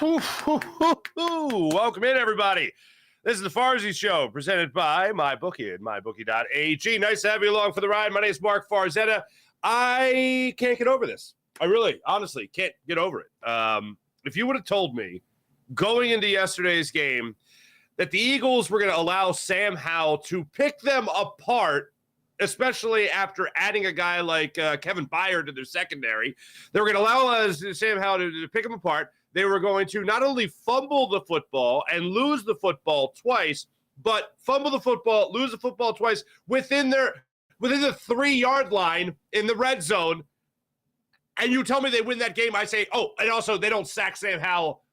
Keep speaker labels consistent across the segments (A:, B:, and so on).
A: Welcome in, everybody. This is the Farzy Show, presented by MyBookie at MyBookie.ag. Nice to have you along for the ride. My name is Mark Farzetta. I can't get over this. I really, honestly, can't get over it. If you would have told me going into yesterday's game that the Eagles were going to allow Sam Howell to pick them apart, especially after adding a guy like Kevin Byard to their secondary, they were going to allow Sam Howell to pick them apart. They were going to not only fumble the football and lose the football twice, but fumble the football, lose the football twice within the 3-yard line in the red zone. And you tell me they win that game, I say, oh, and also they don't sack Sam Howell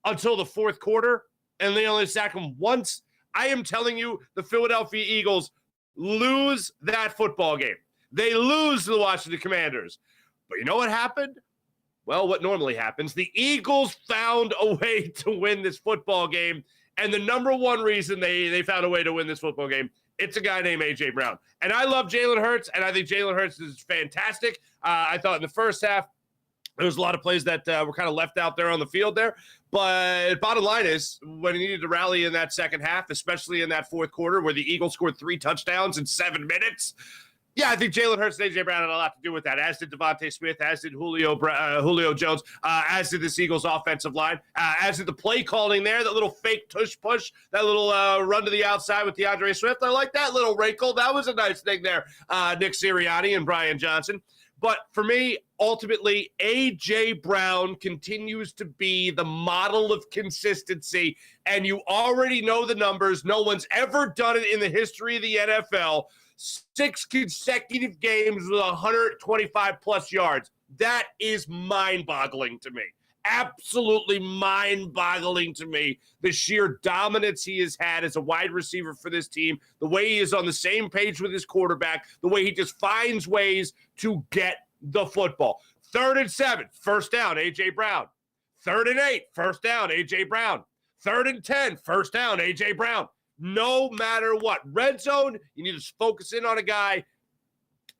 A: until the fourth quarter, and they only sack him once. I am telling you, the Philadelphia Eagles lose that football game. They lose to the Washington Commanders. But you know what happened? Well, what normally happens, the Eagles found a way to win this football game, and the number one reason they found a way to win this football game, it's a guy named A.J. Brown. And I love Jalen Hurts, and I think Jalen Hurts is fantastic. I thought in the first half, there was a lot of plays that were kind of left out there on the field there. But bottom line is, when he needed to rally in that second half, especially in that fourth quarter where the Eagles scored 3 touchdowns in 7 minutes, yeah, I think Jalen Hurts and A.J. Brown had a lot to do with that, as did Devontae Smith, as did Julio Jones, as did this Eagles offensive line, as did the play calling there, that little fake tush-push, that little run to the outside with DeAndre Swift. I like that little wrinkle. That was a nice thing there, Nick Sirianni and Brian Johnson. But for me, ultimately, A.J. Brown continues to be the model of consistency, and you already know the numbers. No one's ever done it in the history of the NFL. 6 consecutive games with 125-plus yards. That is mind-boggling to me. Absolutely mind-boggling to me. The sheer dominance he has had as a wide receiver for this team, the way he is on the same page with his quarterback, the way he just finds ways to get the football. 3rd and 7, first down, A.J. Brown. 3rd and 8, first down, A.J. Brown. 3rd and 10, first down, A.J. Brown. No matter what. Red zone, you need to focus in on a guy.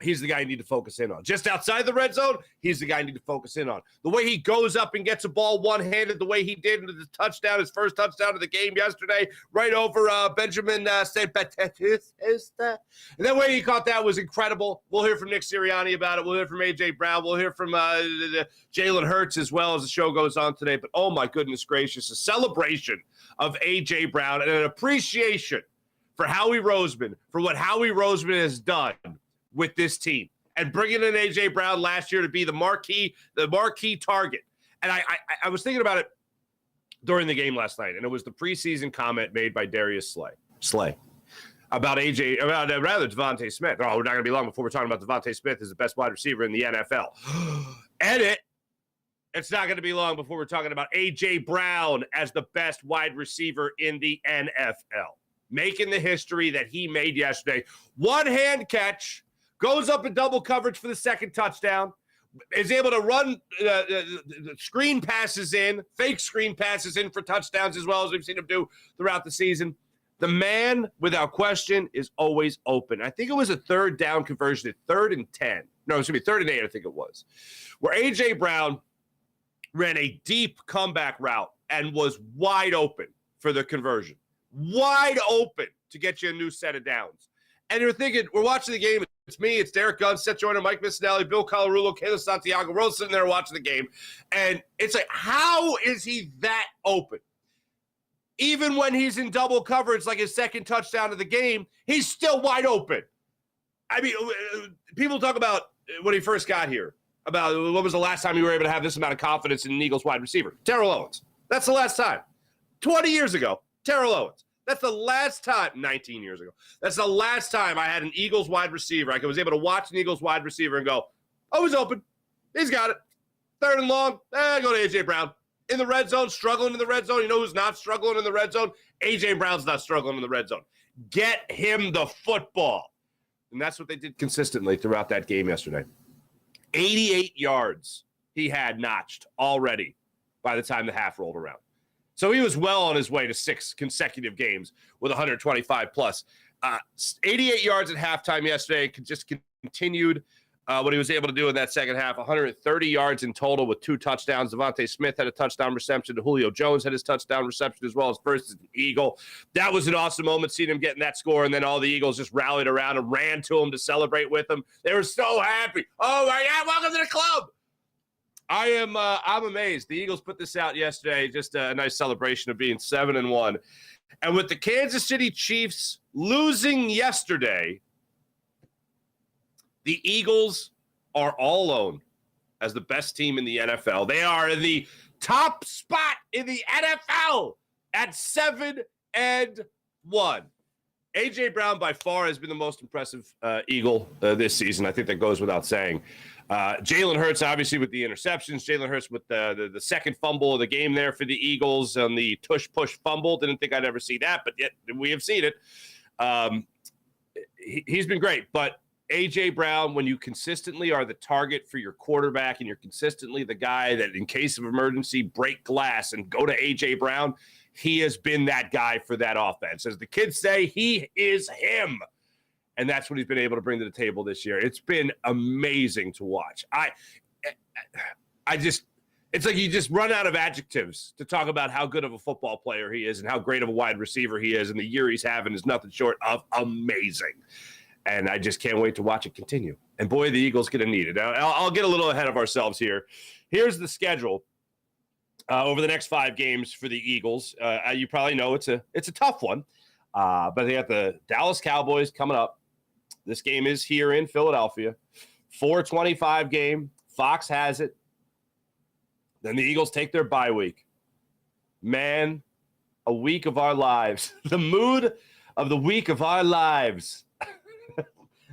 A: He's the guy you need to focus in on. Just outside the red zone, he's the guy you need to focus in on. The way he goes up and gets a ball one-handed, the way he did into the touchdown, his first touchdown of the game yesterday, right over Benjamin St. Baptiste. And the way he caught that was incredible. We'll hear from Nick Sirianni about it. We'll hear from A.J. Brown. We'll hear from Jalen Hurts as well as the show goes on today. But, oh, my goodness gracious, a celebration of A.J. Brown and an appreciation for Howie Roseman, for what Howie Roseman has done with this team, and bringing in A.J. Brown last year to be the marquee target. And I was thinking about it during the game last night, and it was the preseason comment made by Darius Slay about Devontae Smith. Oh, we're not going to be long before we're talking about Devontae Smith as the best wide receiver in the NFL. Edit. It's not going to be long before we're talking about A.J. Brown as the best wide receiver in the NFL, making the history that he made yesterday. One-hand catch, goes up in double coverage for the second touchdown, is able to run screen passes in, fake screen passes in for touchdowns as well, as we've seen him do throughout the season. The man, without question, is always open. I think it was a 3rd down conversion at 3rd and 10. No, it's going to be 3rd and 8, I think it was, where A.J. Brown ran a deep comeback route and was wide open for the conversion. Wide open to get you a new set of downs. And you're thinking, we're watching the game. It's me, it's Derek Gunn, Seth Joyner, Mike Missinelli, Bill Colarulo, Kayla Santiago. We're all sitting there watching the game. And it's like, how is he that open? Even when he's in double coverage, like his second touchdown of the game, he's still wide open. I mean, people talk about when he first got here, about when was the last time you were able to have this amount of confidence in an Eagles wide receiver? Terrell Owens. That's the last time. 20 years ago, Terrell Owens. That's the last time, 19 years ago. That's the last time I had an Eagles wide receiver. I was able to watch an Eagles wide receiver and go, oh, he's open. He's got it. 3rd and long, go to A.J. Brown. In the red zone, struggling in the red zone. You know who's not struggling in the red zone? A.J. Brown's not struggling in the red zone. Get him the football. And that's what they did consistently throughout that game yesterday. 88 yards he had notched already by the time the half rolled around. So he was well on his way to 6 consecutive games with 125 plus. 88 yards at halftime yesterday, just continued. what he was able to do in that second half. 130 yards in total with 2 touchdowns. Devontae Smith had a touchdown reception. Julio Jones had his touchdown reception as well as first as an Eagle. That was an awesome moment, seeing him getting that score, and then all the Eagles just rallied around and ran to him to celebrate with him. They were so happy. Oh, my God, welcome to the club. I'm amazed. The Eagles put this out yesterday, just a nice celebration of being 7-1. And with the Kansas City Chiefs losing yesterday, the Eagles are all alone as the best team in the NFL. They are in the top spot in the NFL at 7-1. A.J. Brown by far has been the most impressive Eagle this season. I think that goes without saying. Jalen Hurts, obviously, with the interceptions. Jalen Hurts with the second fumble of the game there for the Eagles on the tush-push fumble. Didn't think I'd ever see that, but yet we have seen it. He's been great, but A.J. Brown, when you consistently are the target for your quarterback and you're consistently the guy that in case of emergency break glass and go to A.J. Brown, he has been that guy for that offense. As the kids say, he is him. And that's what he's been able to bring to the table this year. It's been amazing to watch. It's like you just run out of adjectives to talk about how good of a football player he is and how great of a wide receiver he is. And the year he's having is nothing short of amazing. And I just can't wait to watch it continue. And boy, the Eagles going to need it. I'll get a little ahead of ourselves here. Here's the schedule over the next 5 games for the Eagles. You probably know it's a tough one, but they got the Dallas Cowboys coming up. This game is here in Philadelphia. 4:25 game. Fox has it. Then the Eagles take their bye week. Man, a week of our lives. The mood of the week of our lives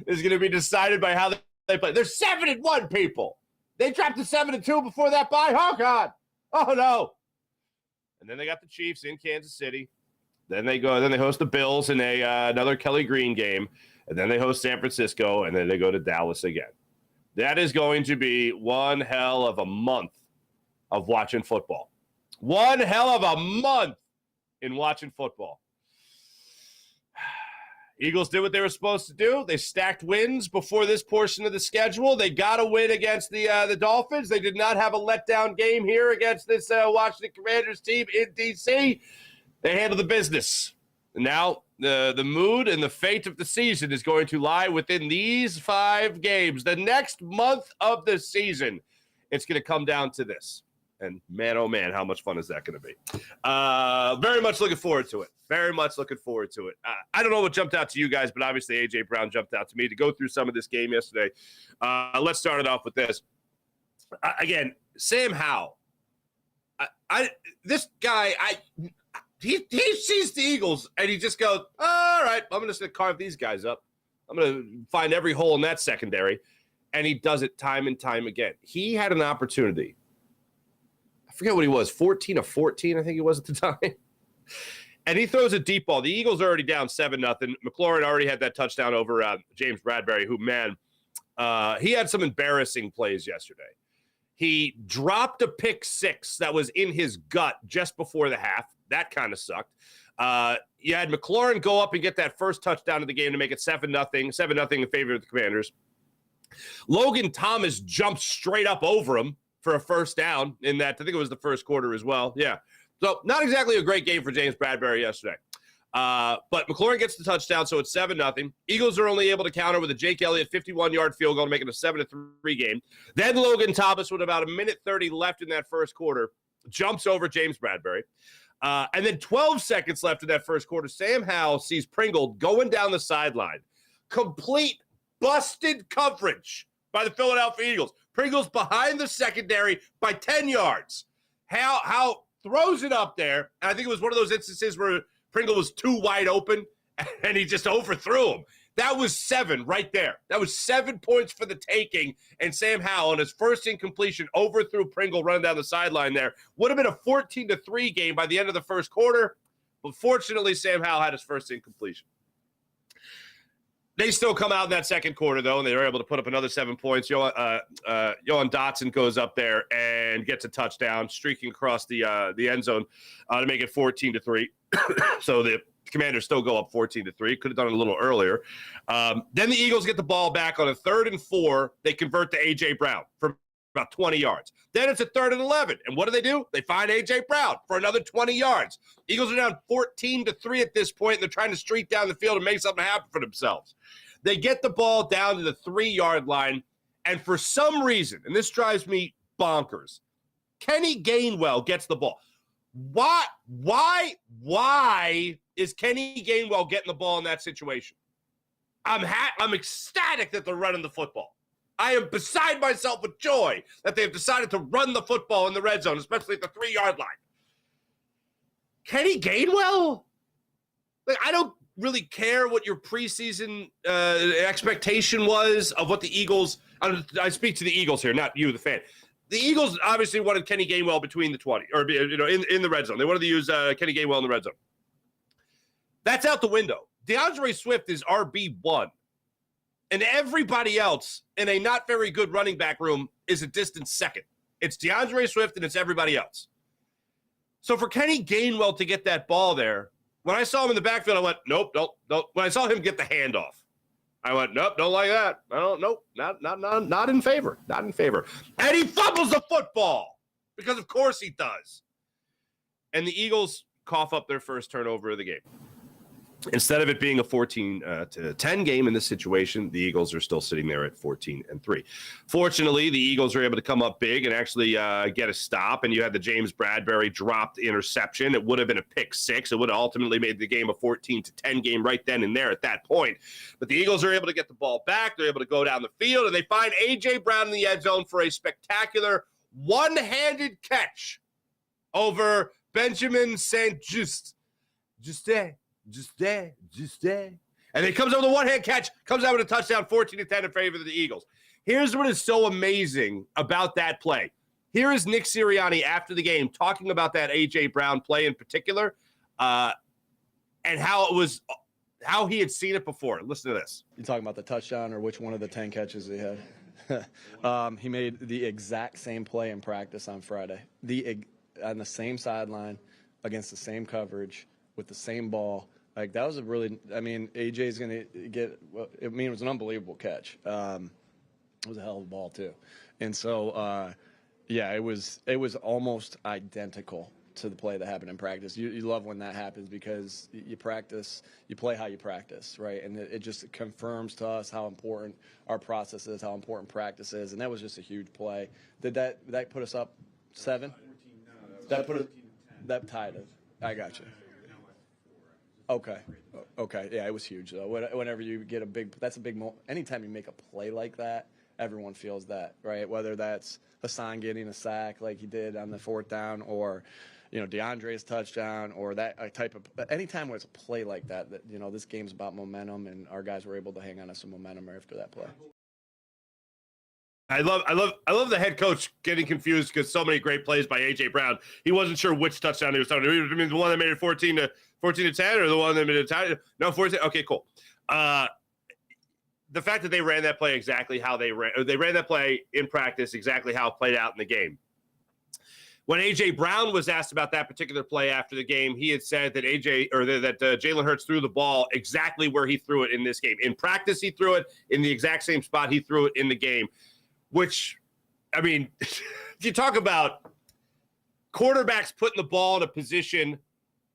A: is going to be decided by how they play. They're 7-1, people. They dropped to 7-2 before that bye. Oh, God. Oh, no. And then they got the Chiefs in Kansas City. Then they host the Bills in another Kelly Green game. And then they host San Francisco, and then they go to Dallas again. That is going to be one hell of a month of watching football. One hell of a month in watching football. Eagles did what they were supposed to do. They stacked wins before this portion of the schedule. They got a win against the Dolphins. They did not have a letdown game here against this Washington Commanders team in D.C. They handled the business. And now the mood and the fate of the season is going to lie within these 5 games. The next month of the season, it's going to come down to this. And man, oh man, how much fun is that going to be? Very much looking forward to it. Very much looking forward to it. I don't know what jumped out to you guys, but obviously A.J. Brown jumped out to me to go through some of this game yesterday. Let's start it off with this. Again, Sam Howell. This guy, he sees the Eagles, and he just goes, all right, I'm just going to carve these guys up. I'm going to find every hole in that secondary. And he does it time and time again. He had an opportunity. I forget what he was, 14 of 14, I think he was at the time. And he throws a deep ball. The Eagles are already down 7-0. McLaurin already had that touchdown over James Bradbury, who, man, he had some embarrassing plays yesterday. He dropped a pick 6 that was in his gut just before the half. That kind of sucked. You had McLaurin go up and get that first touchdown of the game to make it 7-0 in favor of the Commanders. Logan Thomas jumped straight up over him for a first down in that. I think it was the first quarter as well. Yeah. So not exactly a great game for James Bradbury yesterday. But McLaurin gets the touchdown, so it's 7-0. Eagles are only able to counter with a Jake Elliott 51-yard field goal to make it a 7-3 game. Then Logan Thomas, with about 1:30 left in that first quarter, jumps over James Bradbury. And then 12 seconds left in that first quarter, Sam Howell sees Pringle going down the sideline. Complete busted coverage by the Philadelphia Eagles. Pringle's behind the secondary by 10 yards. Howell throws it up there. And I think it was one of those instances where Pringle was too wide open and he just overthrew him. That was 7 right there. That was 7 points for the taking. And Sam Howell, on his first incompletion, overthrew Pringle running down the sideline there. Would have been a 14-3 game by the end of the first quarter. But fortunately, Sam Howell had his first incompletion. They still come out in that second quarter, though, and they were able to put up another 7 points. Johan Dotson goes up there and gets a touchdown, streaking across the end zone to make it 14-3. So the Commanders still go up 14-3. Could have done it a little earlier. Then the Eagles get the ball back on a 3rd and 4. They convert to A.J. Brown for about 20 yards. Then it's a 3rd and 11. And what do? They find A.J. Brown for another 20 yards. Eagles are down 14-3 at this point, and they're trying to streak down the field and make something happen for themselves. They get the ball down to the 3-yard line, and for some reason, and this drives me bonkers, Kenny Gainwell gets the ball. Why is Kenny Gainwell getting the ball in that situation? I'm ecstatic that they're running the football. I am beside myself with joy that they've decided to run the football in the red zone, especially at the 3-yard line. Kenny Gainwell? Like, I don't really care what your preseason expectation was of what the Eagles – I speak to the Eagles here, not you, the fan. The Eagles obviously wanted Kenny Gainwell between the 20 or in the red zone. They wanted to use Kenny Gainwell in the red zone. That's out the window. DeAndre Swift is RB1. And everybody else in a not very good running back room is a distant second. It's DeAndre Swift and it's everybody else. So for Kenny Gainwell to get that ball there, when I saw him in the backfield, I went, nope, don't. When I saw him get the handoff, I went, nope, don't like that. Nope, not in favor. Not in favor. And he fumbles the football because, of course, he does. And the Eagles cough up their first turnover of the game. Instead of it being a 14-10 game in this situation, the Eagles are still sitting there at 14-3. Fortunately, the Eagles are able to come up big and actually get a stop. And you had the James Bradbury dropped interception. It would have been a pick six. It would have ultimately made the game a 14-10 game right then and there at that point. But the Eagles are able to get the ball back. They're able to go down the field, and they find A.J. Brown in the end zone for a spectacular one-handed catch over Benjamin St-Juste. Just there. And it comes over the one-hand catch, comes out with a touchdown, 14-10 in favor of the Eagles. Here's what is so amazing about that play. Here is Nick Sirianni after the game talking about that A.J. Brown play in particular and how he had seen it before. Listen to this.
B: You talking about the touchdown or which one of the 10 catches he had? He made the exact same play in practice on Friday. On the same sideline, against the same coverage, with the same ball. Like, that was AJ's going to get – it was an unbelievable catch. It was a hell of a ball, too. And so, it was almost identical to the play that happened in practice. You love when that happens because you practice – you play how you practice, right? And it just confirms to us how important our process is, how important practice is. And that was just a huge play. Did that put us up 7? That tied it. I got you. Okay. Yeah, it was huge though. Whenever you get that's a big moment. Anytime you make a play like that, everyone feels that, right? Whether that's Hassan getting a sack like he did on the 4th down, or DeAndre's touchdown, or that type of. Anytime there's a play like that, this game's about momentum, and our guys were able to hang on to some momentum after that play.
A: I love the head coach getting confused because so many great plays by A.J. Brown. He wasn't sure which touchdown he was talking about. I mean, the one that made it 14-10 or the one that made it tied? No, 14. Okay, cool. The fact that they ran that play exactly how they ran that play in practice exactly how it played out in the game. When A.J. Brown was asked about that particular play after the game, he had said that Jalen Hurts threw the ball exactly where he threw it in this game. In practice, he threw it in the exact same spot he threw it in the game. Which, I mean, you talk about quarterbacks putting the ball in a position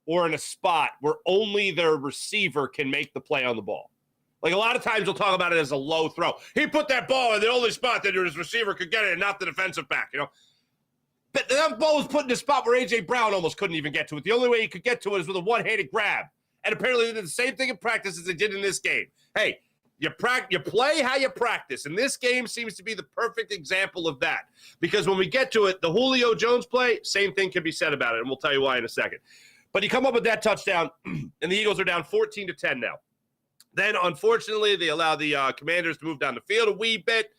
A: or in a spot where only their receiver can make the play on the ball. Like, a lot of times we'll talk about it as a low throw. He put that ball in the only spot that his receiver could get it and not the defensive back, But that ball was put in a spot where A.J. Brown almost couldn't even get to it. The only way he could get to it is with a one-handed grab. And apparently they did the same thing in practice as they did in this game. Hey, you play how you practice, and this game seems to be the perfect example of that. Because when we get to it, the Julio Jones play, same thing can be said about it, and we'll tell you why in a second. But you come up with that touchdown, and the Eagles are down 14-10 now. Then, unfortunately, they allow the Commanders to move down the field a wee bit,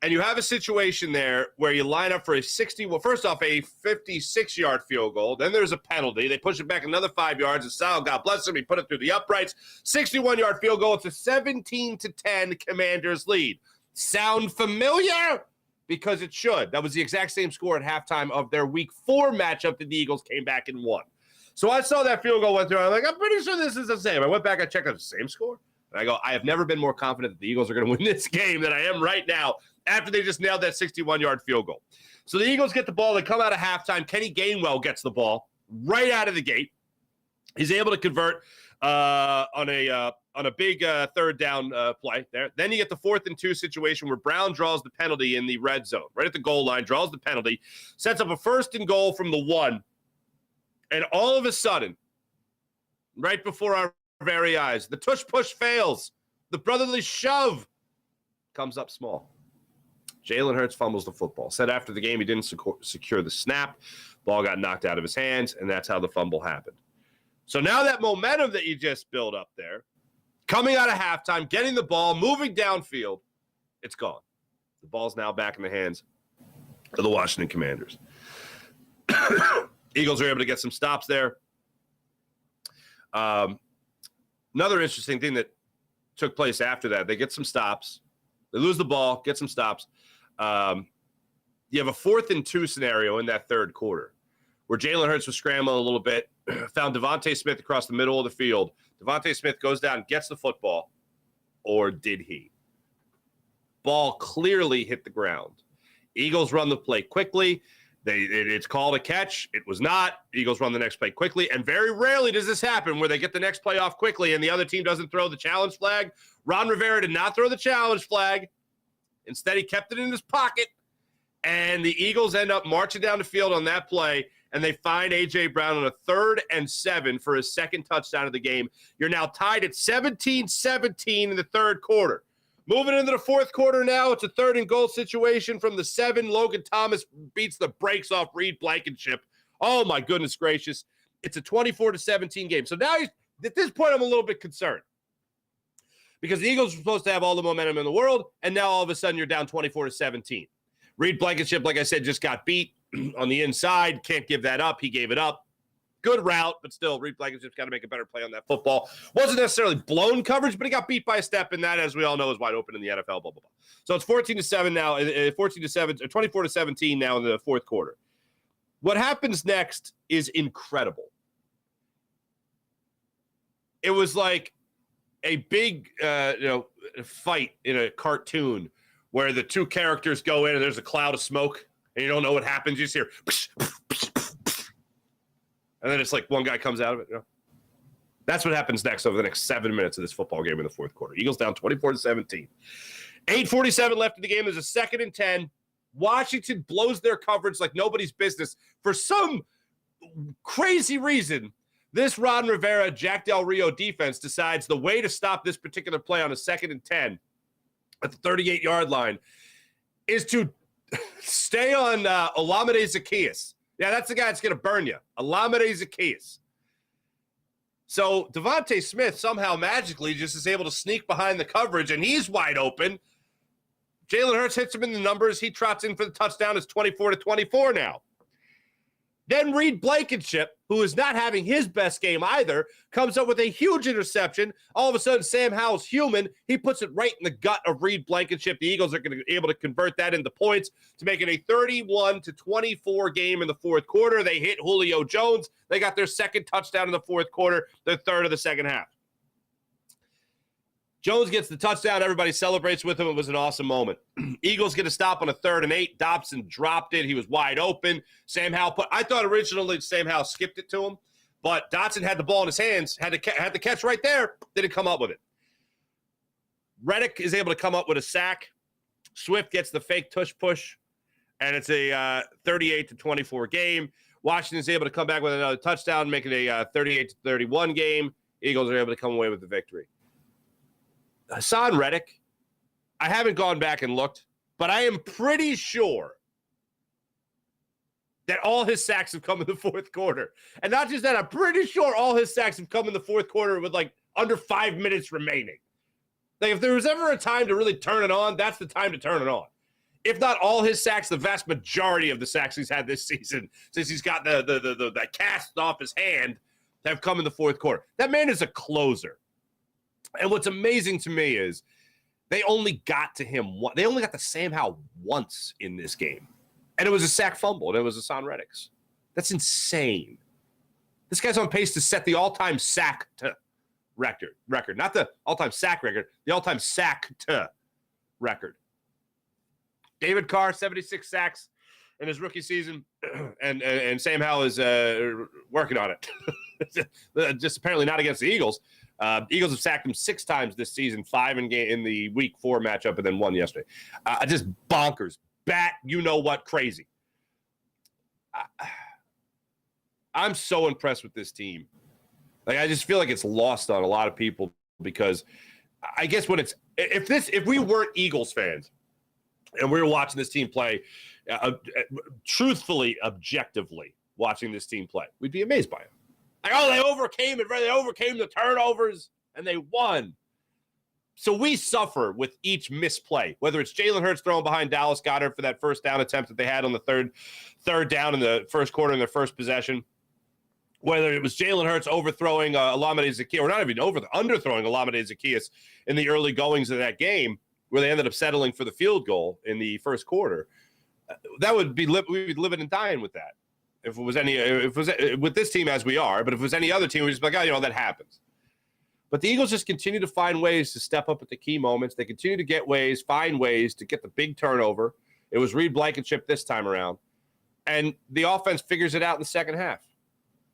A: and you have a situation there where you line up for a 56-yard field goal. Then there's a penalty. They push it back another 5 yards. And Sal, God bless him, he put it through the uprights. 61-yard field goal. It's a 17-10 Commanders lead. Sound familiar? Because it should. That was the exact same score at halftime of their Week 4 matchup that the Eagles came back and won. So I saw that field goal went through. I'm like, I'm pretty sure this is the same. I went back, I checked out the same score. And I go, I have never been more confident that the Eagles are going to win this game than I am right now after they just nailed that 61-yard field goal. So the Eagles get the ball. They come out of halftime. Kenny Gainwell gets the ball right out of the gate. He's able to convert on a big third down play there. Then you get the 4th and 2 situation where Brown draws the penalty in the red zone, right at the goal line, draws the penalty, sets up a 1st and goal from the 1. And all of a sudden, right before our very eyes, the tush-push fails. The brotherly shove comes up small. Jalen Hurts fumbles the football. Said after the game he didn't secure the snap. Ball got knocked out of his hands, and that's how the fumble happened. So now that momentum that you just built up there, coming out of halftime, getting the ball, moving downfield, it's gone. The ball's now back in the hands of the Washington Commanders. Eagles are able to get some stops there. Another interesting thing that took place after that, they get some stops. They lose the ball, get some stops. You have a 4th and 2 scenario in that third quarter where Jalen Hurts was scrambling a little bit, found Devontae Smith across the middle of the field. Devontae Smith goes down and gets the football, or did he? Ball clearly hit the ground. Eagles run the play quickly. It's called a catch. It was not. Eagles run the next play quickly, and very rarely does this happen where they get the next play off quickly and the other team doesn't throw the challenge flag. Ron Rivera did not throw the challenge flag. Instead, he kept it in his pocket, and the Eagles end up marching down the field on that play, and they find A.J. Brown on a 3rd and 7 for his 2nd touchdown of the game. You're now tied at 17-17 in the third quarter. Moving into the fourth quarter now, it's a 3rd and goal situation from the 7. Logan Thomas beats the brakes off Reed Blankenship. Oh, my goodness gracious. It's a 24-17 game. So now, at this point, I'm a little bit concerned because the Eagles were supposed to have all the momentum in the world, and now all of a sudden you're down 24-17. Reed Blankenship, like I said, just got beat on the inside. Can't give that up. He gave it up. Good route, but still, Reed Blankenship's got to make a better play on that football. Wasn't necessarily blown coverage, but he got beat by a step, and that, as we all know, is wide open in the NFL. Blah, blah, blah. So it's 14-7 now, 14-7, or 24-17 now in the fourth quarter. What happens next is incredible. It was like a big, fight in a cartoon where the two characters go in and there's a cloud of smoke, and you don't know what happens. You just hear. And then it's like one guy comes out of it. That's what happens next over the next 7 minutes of this football game in the fourth quarter. Eagles down 24-17. 8:47 left in the game. There's a 2nd and 10. Washington blows their coverage like nobody's business. For some crazy reason, this Ron Rivera, Jack Del Rio defense decides the way to stop this particular play on a 2nd and 10 at the 38-yard line is to stay on Olamide Zaccheaus. Yeah, that's the guy that's going to burn you. Olamide Zaccheaus. So Devontae Smith somehow magically just is able to sneak behind the coverage, and he's wide open. Jalen Hurts hits him in the numbers. He trots in for the touchdown. It's 24-24 now. Then Reed Blankenship, who is not having his best game either, comes up with a huge interception. All of a sudden, Sam Howell's human. He puts it right in the gut of Reed Blankenship. The Eagles are going to be able to convert that into points to make it a 31-24 game in the fourth quarter. They hit Julio Jones. They got their 2nd touchdown in the fourth quarter, their 3rd of the second half. Jones gets the touchdown. Everybody celebrates with him. It was an awesome moment. Eagles get a stop on a 3rd and 8. Dobson dropped it. He was wide open. Sam Howell I thought originally Sam Howell skipped it to him, but Dotson had the ball in his hands, had the catch right there, didn't come up with it. Reddick is able to come up with a sack. Swift gets the fake tush push, and it's a 38-24 game. Washington's able to come back with another touchdown, making a 38-31 game. Eagles are able to come away with the victory. Hassan Reddick, I haven't gone back and looked, but I am pretty sure that all his sacks have come in the fourth quarter. And not just that, I'm pretty sure all his sacks have come in the fourth quarter with like under 5 minutes remaining. Like if there was ever a time to really turn it on, that's the time to turn it on. If not all his sacks, the vast majority of the sacks he's had this season, since he's got the cast off his hand, have come in the fourth quarter. That man is a closer. And what's amazing to me is they only got to him they only got to Sam Howell once in this game. And it was a sack fumble, and it was Hassan Reddick's. That's insane. This guy's on pace to set the all-time sack record. Not the all-time sack record, the all-time sack record. David Carr, 76 sacks in his rookie season, and Sam Howell is working on it. Just apparently not against the Eagles. Eagles have sacked him 6 times this season, 5 in the Week 4 matchup, and then 1 yesterday. Just bonkers. You-know-what crazy. I'm so impressed with this team. Like, I just feel like it's lost on a lot of people because I guess when it's if we weren't Eagles fans and we were watching this team play, truthfully, objectively watching this team play, we'd be amazed by it. Like, oh, they overcame it. They overcame the turnovers and they won. So we suffer with each misplay, whether it's Jalen Hurts throwing behind Dallas Goedert for that first down attempt that they had on the third down in the first quarter in their first possession, whether it was Jalen Hurts overthrowing Olamide Zaccheaus, or not even underthrowing Olamide Zaccheaus in the early goings of that game, where they ended up settling for the field goal in the first quarter. That would be we'd be living and dying with that. If it was with this team as we are, but if it was any other team, we'd just be like, oh, that happens. But the Eagles just continue to find ways to step up at the key moments. They continue to find ways to get the big turnover. It was Reed Blankenship this time around. And the offense figures it out in the second half.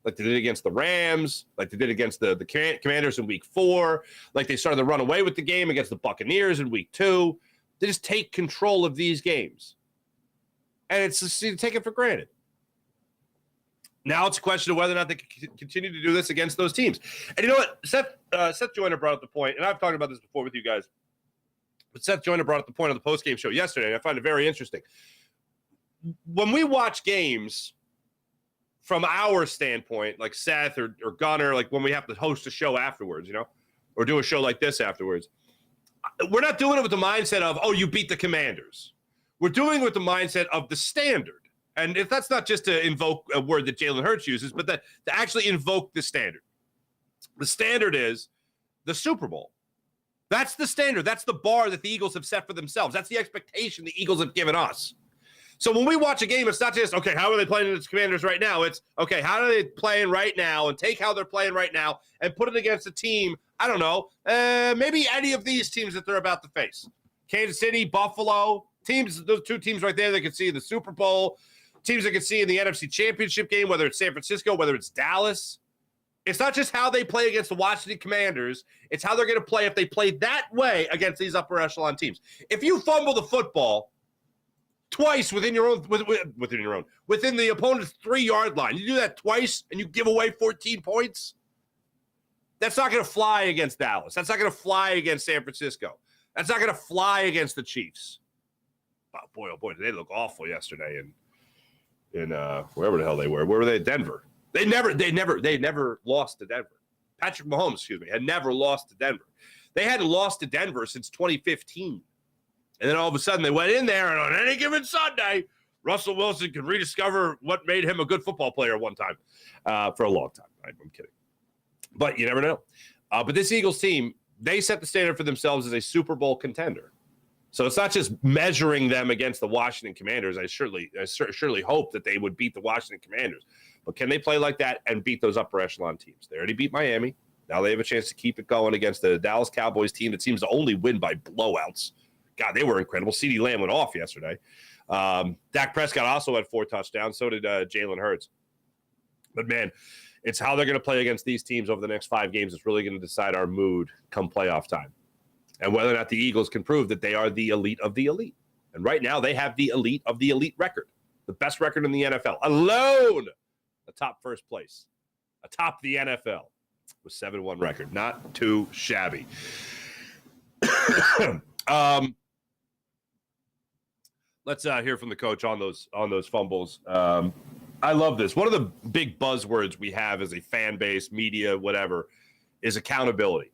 A: Like they did against the Rams, like they did against the Commanders in Week 4, like they started to run away with the game against the Buccaneers in Week 2. They just take control of these games. And it's just, you take it for granted. Now it's a question of whether or not they can continue to do this against those teams. And you know what? Seth Joyner brought up the point, and I've talked about this before with you guys, but Seth Joyner brought up the point on the postgame show yesterday, and I find it very interesting. When we watch games from our standpoint, like Seth or Gunner, like when we have to host a show afterwards, or do a show like this afterwards, we're not doing it with the mindset of, oh, you beat the Commanders. We're doing it with the mindset of the standard. And if that's not just to invoke a word that Jalen Hurts uses, but to actually invoke the standard. The standard is the Super Bowl. That's the standard. That's the bar that the Eagles have set for themselves. That's the expectation the Eagles have given us. So when we watch a game, it's not just, okay, how are they playing against the Commanders right now? It's, okay, how are they playing right now? And take how they're playing right now and put it against a team, I don't know, maybe any of these teams that they're about to face. Kansas City, Buffalo, teams, those 2 teams right there they could see in the Super Bowl. Teams that can see in the NFC Championship game, whether it's San Francisco, whether it's Dallas. It's not just how they play against the Washington Commanders. It's how they're going to play if they play that way against these upper echelon teams. If you fumble the football twice within the opponent's 3-yard line, you do that twice and you give away 14 points, that's not going to fly against Dallas. That's not going to fly against San Francisco. That's not going to fly against the Chiefs. Oh boy, did they look awful yesterday in wherever the hell they were. Where were they? Denver. They never lost to Denver. Patrick Mahomes, had never lost to Denver. They hadn't lost to Denver since 2015. And then all of a sudden they went in there, and on any given Sunday, Russell Wilson could rediscover what made him a good football player one time for a long time. I'm kidding. But you never know. But this Eagles team, they set the standard for themselves as a Super Bowl contender. So it's not just measuring them against the Washington Commanders. I surely hope that they would beat the Washington Commanders. But can they play like that and beat those upper echelon teams? They already beat Miami. Now they have a chance to keep it going against the Dallas Cowboys team that seems to only win by blowouts. God, they were incredible. CeeDee Lamb went off yesterday. Dak Prescott also had 4 touchdowns. So did Jalen Hurts. But, man, it's how they're going to play against these teams over the next 5 games that's really going to decide our mood come playoff time. And whether or not the Eagles can prove that they are the elite of the elite. And right now they have the elite of the elite record. The best record in the NFL. Alone atop first place. Atop the NFL with 7-1 record. Not too shabby. Let's hear from the coach on those fumbles. I love this. One of the big buzzwords we have as a fan base, media, whatever, is accountability.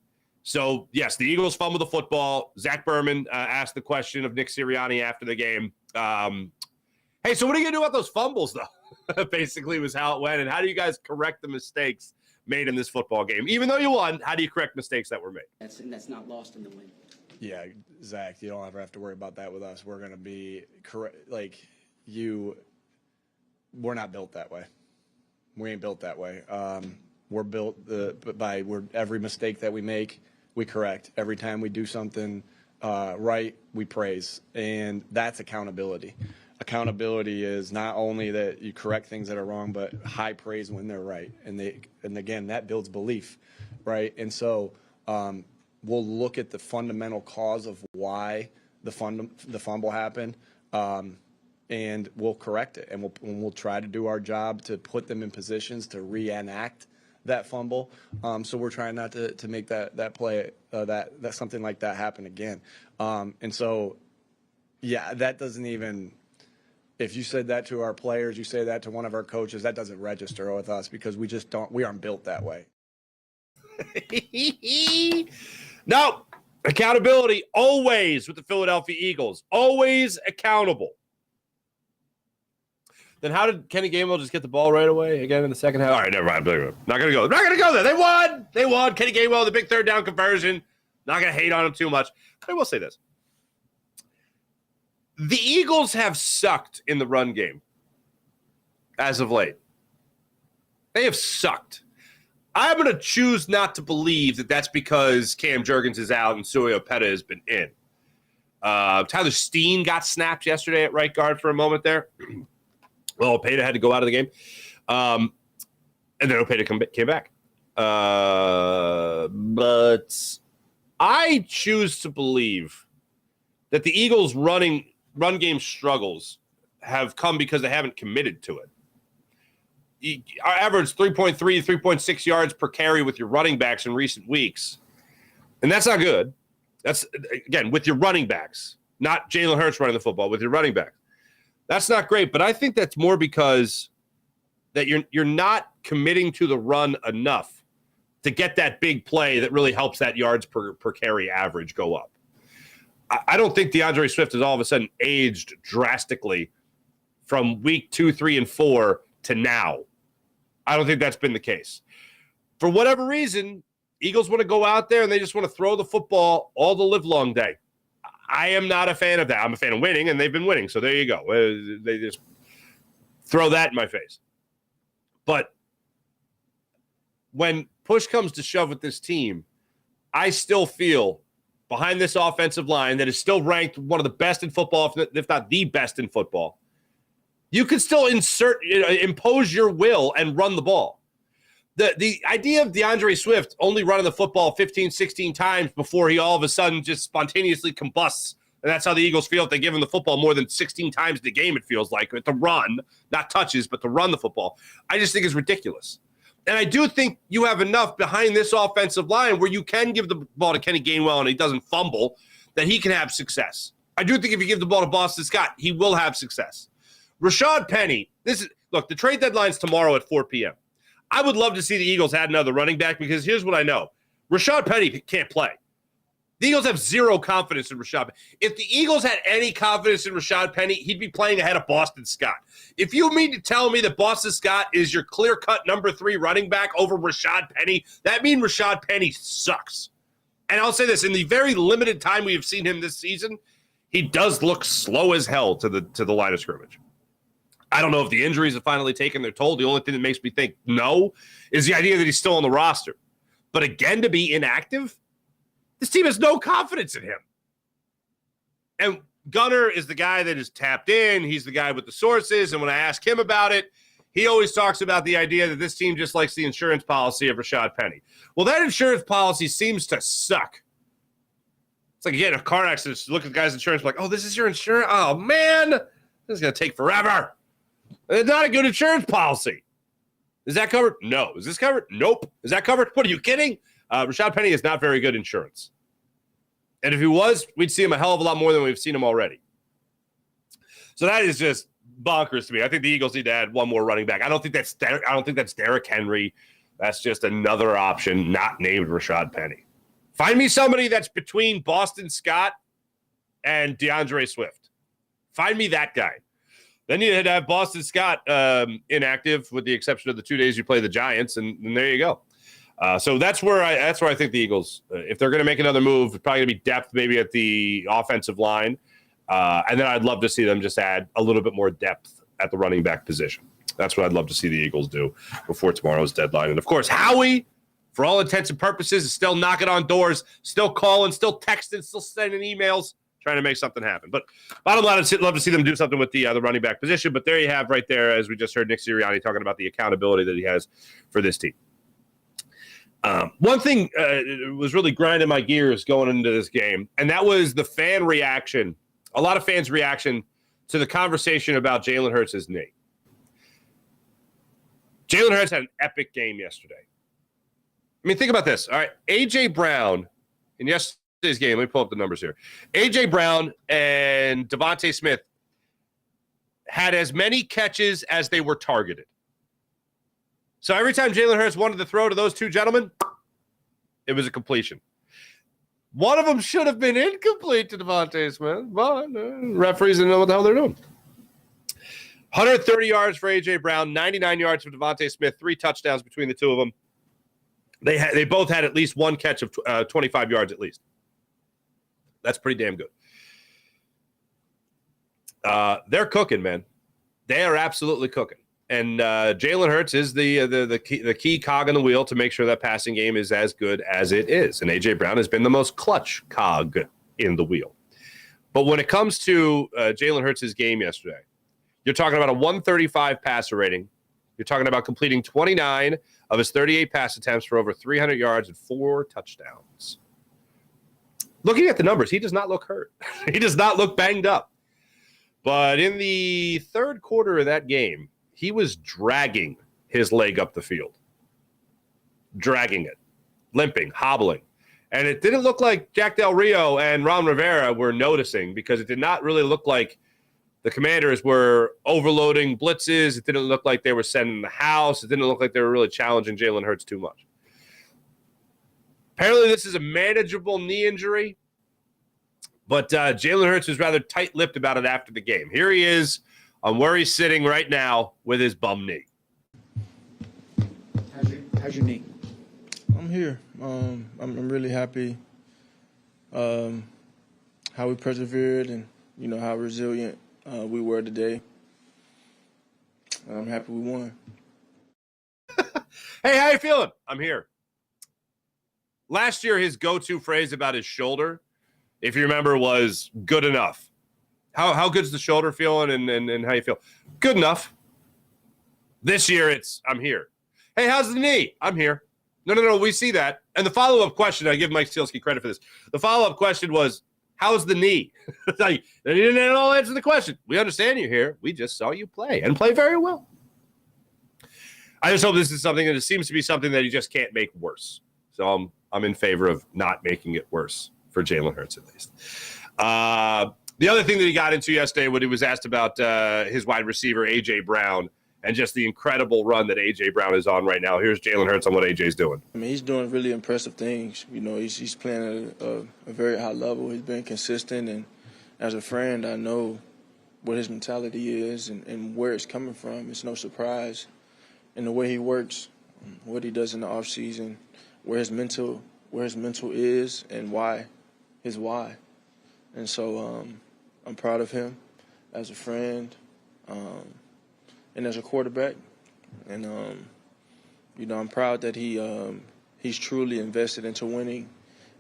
A: So, yes, the Eagles fumbled the football. Zach Berman asked the question of Nick Sirianni after the game. Hey, so what are you going to do about those fumbles, though? Basically was how it went. And how do you guys correct the mistakes made in this football game? Even though you won, how do you correct mistakes that were made?
C: That's not lost in the win.
B: Yeah, Zach, you don't ever have to worry about that with us. We're going to be correct. We're not built that way. We ain't built that way. We're built by every mistake that we make, we correct. Every time we do something right, we praise. And that's accountability. Accountability is not only that you correct things that are wrong, but high praise when they're right. And again, that builds belief, right? And so we'll look at the fundamental cause of why the fumble happened, and we'll correct it. And we'll try to do our job to put them in positions to reenact that fumble. So we're trying not to make that play, that something like that happen again. And so, yeah, that doesn't even. If you said that to our players, you say that to one of our coaches, that doesn't register with us because we aren't built that way.
A: No, accountability always with the Philadelphia Eagles, always accountable. Then how did Kenny Gainwell just get the ball right away again in the second half? All right, never mind. Not going to go. Not going to go there. They won. Kenny Gainwell, the big third down conversion. Not going to hate on him too much. But I will say this. The Eagles have sucked in the run game as of late. They have sucked. I'm going to choose not to believe that that's because Cam Jurgens is out and Sui Opeta has been in. Tyler Steen got snapped yesterday at right guard for a moment there. Well, Opeta had to go out of the game. And then Opeta came back. But I choose to believe that the Eagles' run game struggles have come because they haven't committed to it. Our average 3.3, 3.6 yards per carry with your running backs in recent weeks. And that's not good. That's, again, with your running backs, not Jalen Hurts running the football, with your running backs. That's not great, but I think that's more because that you're not committing to the run enough to get that big play that really helps that yards per carry average go up. I don't think DeAndre Swift has all of a sudden aged drastically from week 2, 3, and 4 to now. I don't think that's been the case. For whatever reason, Eagles want to go out there and they just want to throw the football all the livelong day. I am not a fan of that. I'm a fan of winning, and they've been winning. So there you go. They just throw that in my face. But when push comes to shove with this team, I still feel behind this offensive line that is still ranked one of the best in football, if not the best in football, you can still impose your will and run the ball. The idea of DeAndre Swift only running the football 15, 16 times before he all of a sudden just spontaneously combusts, and that's how the Eagles feel if they give him the football more than 16 times a game, it feels like, to run, not touches, but to run the football, I just think is ridiculous. And I do think you have enough behind this offensive line where you can give the ball to Kenny Gainwell and he doesn't fumble, that he can have success. I do think if you give the ball to Boston Scott, he will have success. Rashad Penny, look, the trade deadline's tomorrow at 4 p.m. I would love to see the Eagles add another running back because here's what I know. Rashad Penny can't play. The Eagles have zero confidence in Rashad. If the Eagles had any confidence in Rashad Penny, he'd be playing ahead of Boston Scott. If you mean to tell me that Boston Scott is your clear-cut number 3 running back over Rashad Penny, that means Rashad Penny sucks. And I'll say this, in the very limited time we have seen him this season, he does look slow as hell to the line of scrimmage. I don't know if the injuries have finally taken their toll. The only thing that makes me think no is the idea that he's still on the roster. But again, to be inactive, this team has no confidence in him. And Gunner is the guy that is tapped in. He's the guy with the sources. And when I ask him about it, he always talks about the idea that this team just likes the insurance policy of Rashad Penny. Well, that insurance policy seems to suck. It's like you get in a car accident, look at the guy's insurance, like, oh, this is your insurance? Oh, man, this is going to take forever. It's not a good insurance policy. Is that covered? No. Is this covered? Nope. Is that covered? What, are you kidding? Rashad Penny is not very good insurance. And if he was, we'd see him a hell of a lot more than we've seen him already. So that is just bonkers to me. I think the Eagles need to add one more running back. I don't think that's Derrick Henry. That's just another option not named Rashad Penny. Find me somebody that's between Boston Scott and DeAndre Swift. Find me that guy. Then you had to have Boston Scott inactive, with the exception of the 2 days you play the Giants, and there you go. So that's where I think the Eagles, if they're going to make another move, it's probably going to be depth maybe at the offensive line, and then I'd love to see them just add a little bit more depth at the running back position. That's what I'd love to see the Eagles do before tomorrow's deadline. And, of course, Howie, for all intents and purposes, is still knocking on doors, still calling, still texting, still sending emails, trying to make something happen. But bottom line, I'd love to see them do something with the running back position. But there you have right there, as we just heard Nick Sirianni talking about the accountability that he has for this team. One thing was really grinding my gears going into this game, and that was the fan reaction. A lot of fans' reaction to the conversation about Jalen Hurts' knee. Jalen Hurts had an epic game yesterday. I mean, think about this. All right, A.J. Brown in yesterday's game, let me pull up the numbers here. A.J. Brown and Devontae Smith had as many catches as they were targeted. So every time Jalen Hurts wanted to throw to those two gentlemen, it was a completion. One of them should have been incomplete to Devontae Smith, but referees didn't know what the hell they're doing. 130 yards for A.J. Brown, 99 yards for Devontae Smith, 3 touchdowns between the two of them. They both had at least one catch of 25 yards at least. That's pretty damn good. They're cooking, man. They are absolutely cooking. And Jalen Hurts is the key cog in the wheel to make sure that passing game is as good as it is. And A.J. Brown has been the most clutch cog in the wheel. But when it comes to Jalen Hurts' game yesterday, you're talking about a 135 passer rating. You're talking about completing 29 of his 38 pass attempts for over 300 yards and 4 touchdowns. Looking at the numbers, he does not look hurt. He does not look banged up. But in the third quarter of that game, he was dragging his leg up the field. Dragging it. Limping, hobbling. And it didn't look like Jack Del Rio and Ron Rivera were noticing, because it did not really look like the Commanders were overloading blitzes. It didn't look like they were sending the house. It didn't look like they were really challenging Jalen Hurts too much. Apparently, this is a manageable knee injury, but Jalen Hurts was rather tight-lipped about it after the game. Here he is on where he's sitting right now with his bum knee.
C: How's your knee?
D: I'm here. I'm really happy how we persevered and, how resilient we were today. I'm happy we won.
A: Hey, how you feeling? I'm here. Last year, his go-to phrase about his shoulder, if you remember, was good enough. How good's the shoulder feeling and how you feel? Good enough. This year, it's I'm here. Hey, how's the knee? I'm here. No, we see that. And the follow-up question, I give Mike Stielski credit for this. The follow-up question was, how's the knee? They didn't all answer the question. We understand you're here. We just saw you play and play very well. I just hope this is something that it seems to be something that you just can't make worse. So I'm in favor of not making it worse for Jalen Hurts at least. The other thing that he got into yesterday when he was asked about his wide receiver, A.J. Brown, and just the incredible run that A.J. Brown is on right now. Here's Jalen Hurts on what A.J.'s doing.
D: I mean, he's doing really impressive things. He's playing at a very high level. He's been consistent, and as a friend, I know what his mentality is and where it's coming from. It's no surprise in the way he works, what he does in the offseason, where his mental is and why. And so I'm proud of him as a friend and as a quarterback. And, I'm proud that he's truly invested into winning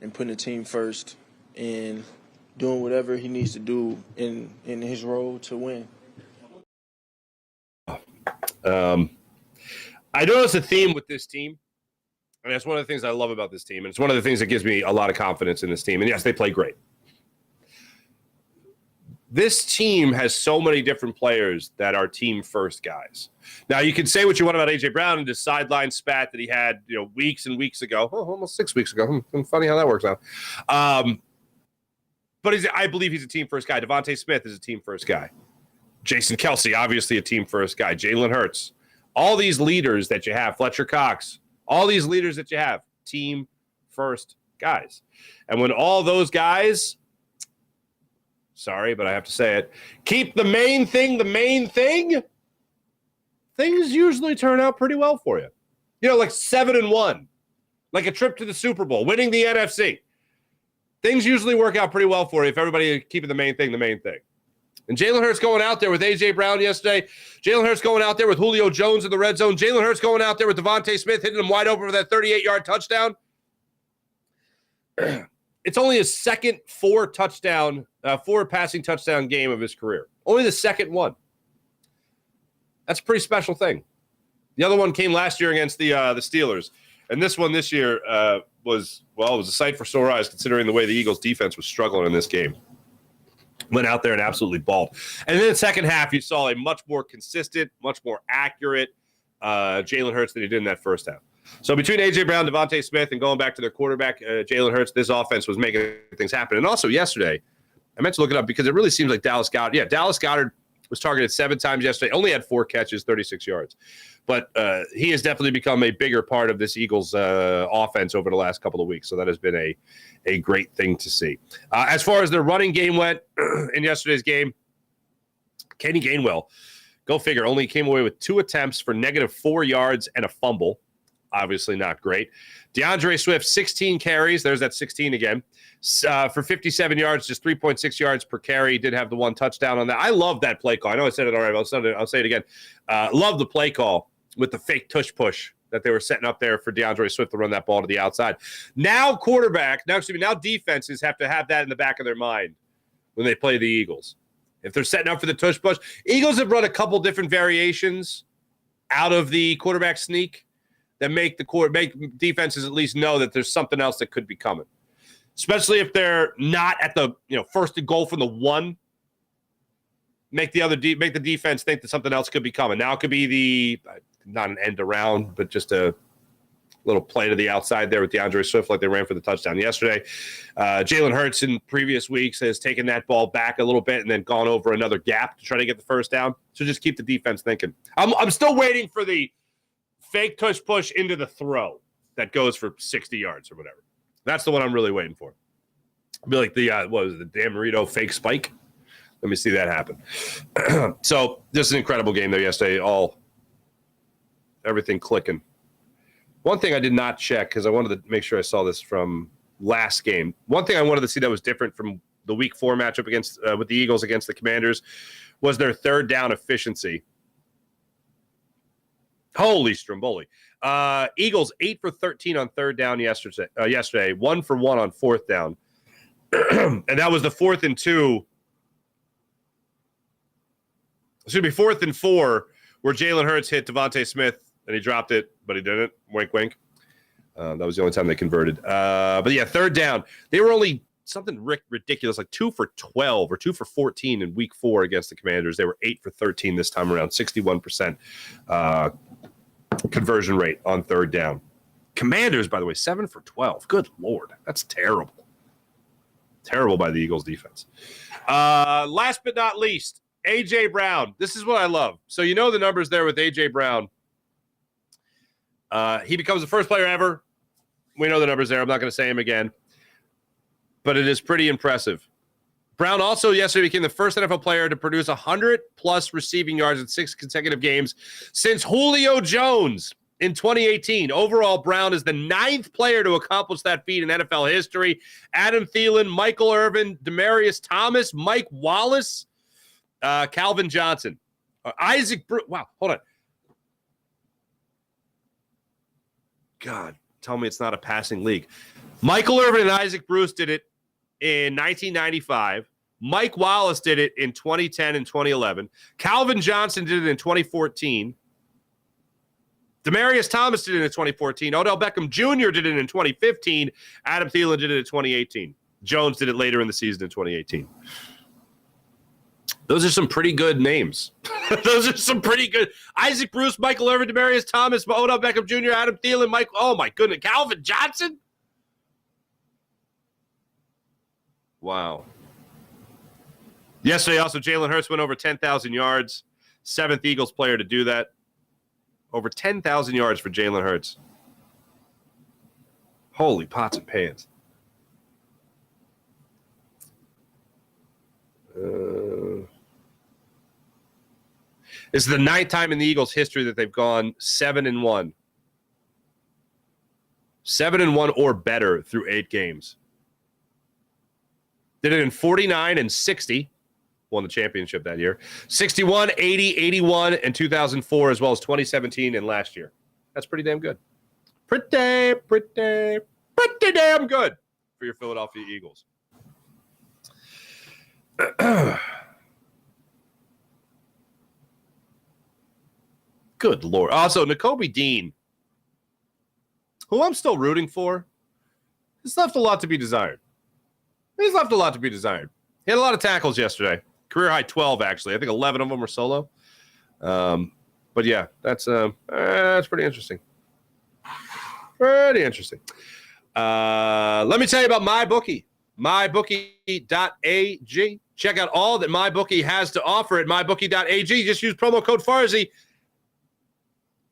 D: and putting the team first and doing whatever he needs to do in his role to win.
A: I notice a theme with this team, and that's one of the things I love about this team, and it's one of the things that gives me a lot of confidence in this team. And yes, they play great. This team has so many different players that are team-first guys. Now, you can say what you want about A.J. Brown and his sideline spat that he had, weeks and weeks ago, almost 6 weeks ago. Funny how that works out. But I believe he's a team-first guy. Devontae Smith is a team-first guy. Jason Kelce, obviously a team-first guy. Jalen Hurts. All these leaders that you have, Fletcher Cox, all these leaders that you have, team-first guys. And when all those guys, sorry, but I have to say it, keep the main thing, things usually turn out pretty well for you. Like 7-1, like a trip to the Super Bowl, winning the NFC. Things usually work out pretty well for you if everybody keeping the main thing. And Jalen Hurts going out there with A.J. Brown yesterday. Jalen Hurts going out there with Julio Jones in the red zone. Jalen Hurts going out there with Devontae Smith hitting him wide open for that 38-yard touchdown. It's only his second four passing touchdown game of his career. Only the second one. That's a pretty special thing. The other one came last year against the Steelers. And this one this year was a sight for sore eyes considering the way the Eagles defense was struggling in this game. Went out there and absolutely balled. And then the second half, you saw a much more consistent, much more accurate Jalen Hurts than he did in that first half. So between A.J. Brown, Devontae Smith, and going back to their quarterback, Jalen Hurts, this offense was making things happen. And also yesterday, I meant to look it up because it really seems like Dallas Goedert was targeted 7 times yesterday, only had 4 catches, 36 yards. But he has definitely become a bigger part of this Eagles offense over the last couple of weeks. So that has been a great thing to see. As far as their running game went in yesterday's game, Kenny Gainwell, go figure, only came away with 2 attempts for -4 yards and a fumble. Obviously not great. DeAndre Swift, 16 carries. There's that 16 again. For 57 yards, just 3.6 yards per carry. He did have the 1 touchdown on that. I love that play call. I know I said it already, but I'll say it again. Love the play call with the fake tush push that they were setting up there for DeAndre Swift to run that ball to the outside. Now defenses have to have that in the back of their mind when they play the Eagles. If they're setting up for the tush push, Eagles have run a couple different variations out of the quarterback sneak that make defenses at least know that there's something else that could be coming. Especially if they're not at the first and goal from the 1. Make the defense think that something else could be coming. Now it could be not an end around, but just a little play to the outside there with DeAndre Swift like they ran for the touchdown yesterday. Jalen Hurts in previous weeks has taken that ball back a little bit and then gone over another gap to try to get the first down. So just keep the defense thinking. I'm still waiting for the fake tush push into the throw that goes for 60 yards or whatever. That's the one I'm really waiting for. It'll be like the Dan Marino fake spike. Let me see that happen. So just an incredible game there yesterday. Everything clicking. One thing I did not check because I wanted to make sure I saw this from last game. One thing I wanted to see that was different from the Week 4 matchup against with the Eagles against the Commanders was their third down efficiency. Holy Stromboli. Eagles 8 for 13 on third down yesterday. 1 for 1 on fourth down. And that was the 4th and 2. Excuse me, 4th and 4 where Jalen Hurts hit Devontae Smith and he dropped it, but he didn't. Wink, wink. That was the only time they converted. But yeah, third down. They were only something ridiculous, like 2 for 12 or 2 for 14 in Week 4 against the Commanders. They were 8 for 13 this time around, 61% conversion rate on third down. Commanders, by the way, 7 for 12. Good Lord. That's terrible. Terrible by the Eagles defense. Last but not least, A.J. Brown. This is what I love. So you know the numbers there with A.J. Brown. He becomes the first player ever. We know the numbers there. I'm not going to say him again. But it is pretty impressive. Brown also yesterday became the first NFL player to produce 100-plus receiving yards in 6 consecutive games since Julio Jones in 2018. Overall, Brown is the 9th player to accomplish that feat in NFL history. Adam Thielen, Michael Irvin, Demaryius Thomas, Mike Wallace, Calvin Johnson, Isaac Bruce. Wow, hold on. God, tell me it's not a passing league. Michael Irvin and Isaac Bruce did it in 1995. Mike Wallace did it in 2010 and 2011. Calvin Johnson did it in 2014. Demaryius Thomas did it in 2014. Odell Beckham Jr. did it in 2015. Adam Thielen did it in 2018. Jones did it later in the season in 2018. Those are some pretty good names. Those are some pretty good. Isaac Bruce, Michael Irvin, Demaryius Thomas, Odell Beckham Jr., Adam Thielen, Mike. Oh, my goodness. Calvin Johnson? Wow. Yesterday, also, Jalen Hurts went over 10,000 yards. 7th Eagles player to do that. Over 10,000 yards for Jalen Hurts. Holy pots and pans. This is the 9th time in the Eagles' history that they've gone 7-1. 7-1 or better through 8 games. Did it in 49 and 60. won the championship that year. 61, 80, 81, and 2004, as well as 2017 and last year. That's pretty damn good. Pretty damn good for your Philadelphia Eagles. Good Lord. Also, Nakobe Dean, who I'm still rooting for, has left a lot to be desired. He had a lot of tackles yesterday. Career high 12, actually. I think 11 of them were solo. But yeah, that's pretty interesting. Let me tell you about MyBookie. MyBookie.ag. Check out all that MyBookie has to offer at MyBookie.ag. Just use promo code Farzy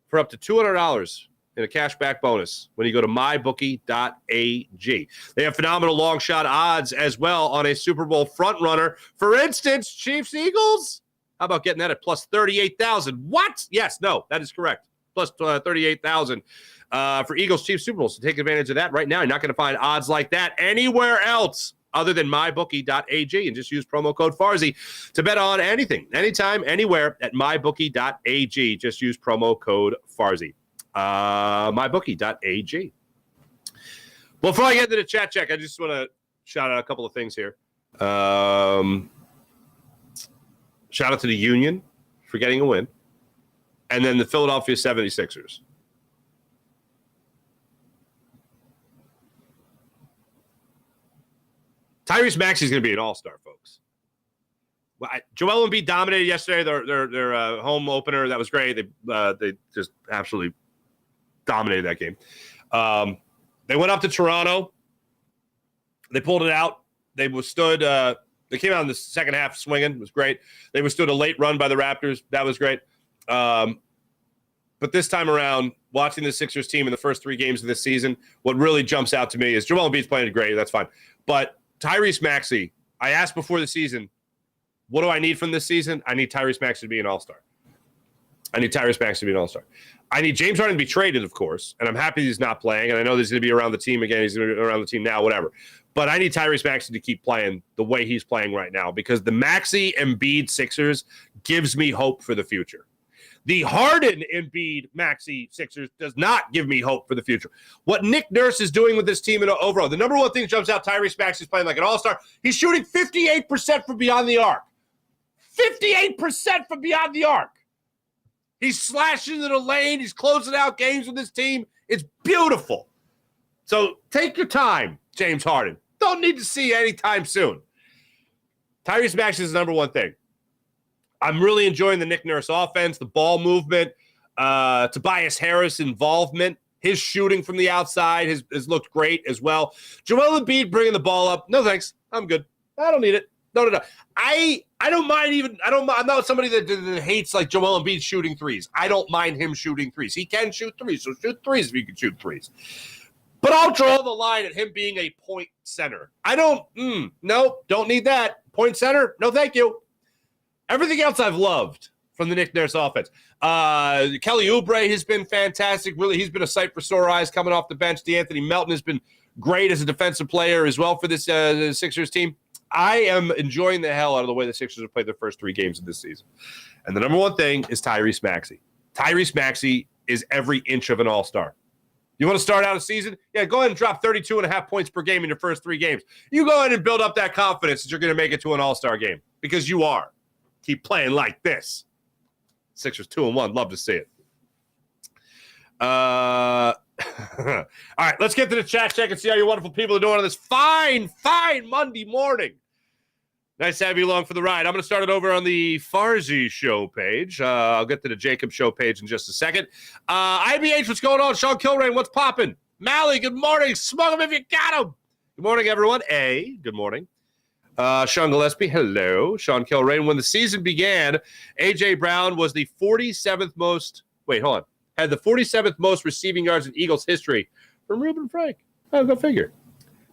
A: for up to $200 in a cashback bonus when you go to MyBookie.ag. They have phenomenal long shot odds as well on a Super Bowl front runner. For instance, Chiefs Eagles. How about getting that at plus 38,000? What? Yes, no, that is correct. Plus 38,000 for Eagles Chiefs Super Bowl. So take advantage of that right now. You're not going to find odds like that anywhere else other than MyBookie.ag, and just use promo code Farzy to bet on anything, anytime, anywhere at MyBookie.ag. Just use promo code Farzy. MyBookie.ag. Before I get into the chat check, I just want to shout out a couple of things here. Shout out to the Union for getting a win, and then the Philadelphia 76ers. Tyrese Maxey is going to be an all-star, folks. Well, Joel Embiid dominated yesterday. Their home opener, that was great. They just absolutely dominated that game. They went up to Toronto. They pulled it out. They withstood. They came out in the second half swinging. It was great. They withstood a late run by the Raptors. That was great. But this time around, watching the Sixers team in the first 3 games of this season, what really jumps out to me is Joel Embiid's playing great. That's fine. But Tyrese Maxey, I asked before the season, what do I need from this season? I need Tyrese Maxey to be an all-star. I need James Harden to be traded, of course, and I'm happy he's not playing, and I know he's going to be around the team again. He's going to be around the team now, whatever. But I need Tyrese Maxey to keep playing the way he's playing right now, because the Maxey Embiid Sixers gives me hope for the future. The Harden Embiid Maxey Sixers does not give me hope for the future. What Nick Nurse is doing with this team in overall, the number one thing that jumps out, Tyrese Maxey is playing like an all-star. He's shooting 58% from beyond the arc. 58% from beyond the arc. He's slashing into the lane. He's closing out games with his team. It's beautiful. So take your time, James Harden. Don't need to see you anytime soon. Tyrese Maxey is the number one thing. I'm really enjoying the Nick Nurse offense, the ball movement, Tobias Harris involvement, his shooting from the outside has looked great as well. Joel Embiid bringing the ball up. No thanks. I'm good. I don't need it. No. I don't mind I'm not somebody that hates like Joel Embiid shooting threes. I don't mind him shooting threes. He can shoot threes, so shoot threes if you can shoot threes. But I'll draw the line at him being a point center. Don't need that. Point center? No, thank you. Everything else I've loved from the Nick Nurse offense. Kelly Oubre has been fantastic. Really, he's been a sight for sore eyes coming off the bench. DeAnthony Melton has been great as a defensive player as well for this Sixers team. I am enjoying the hell out of the way the Sixers have played their first 3 games of this season. And the number one thing is Tyrese Maxey. Tyrese Maxey is every inch of an all-star. You want to start out a season? Yeah, go ahead and drop 32.5 points per game in your first 3 games. You go ahead and build up that confidence that you're going to make it to an all-star game, because you are. Keep playing like this. Sixers 2-1. Love to see it. All right, let's get to the chat check and see how you wonderful people are doing on this fine Monday morning. Nice to have you along for the ride. I'm going to start it over on the Farzy Show page. I'll get to the Jacob Show page in just a second. IBH, what's going on? Sean Kilrain, what's popping? Mally, good morning. Smug him if you got him. Good morning, everyone. Good morning. Sean Gillespie, hello. Sean Kilrain, when the season began, A.J. Brown was the 47th most, had the 47th most receiving yards in Eagles history from Reuben Frank. Oh, go figure.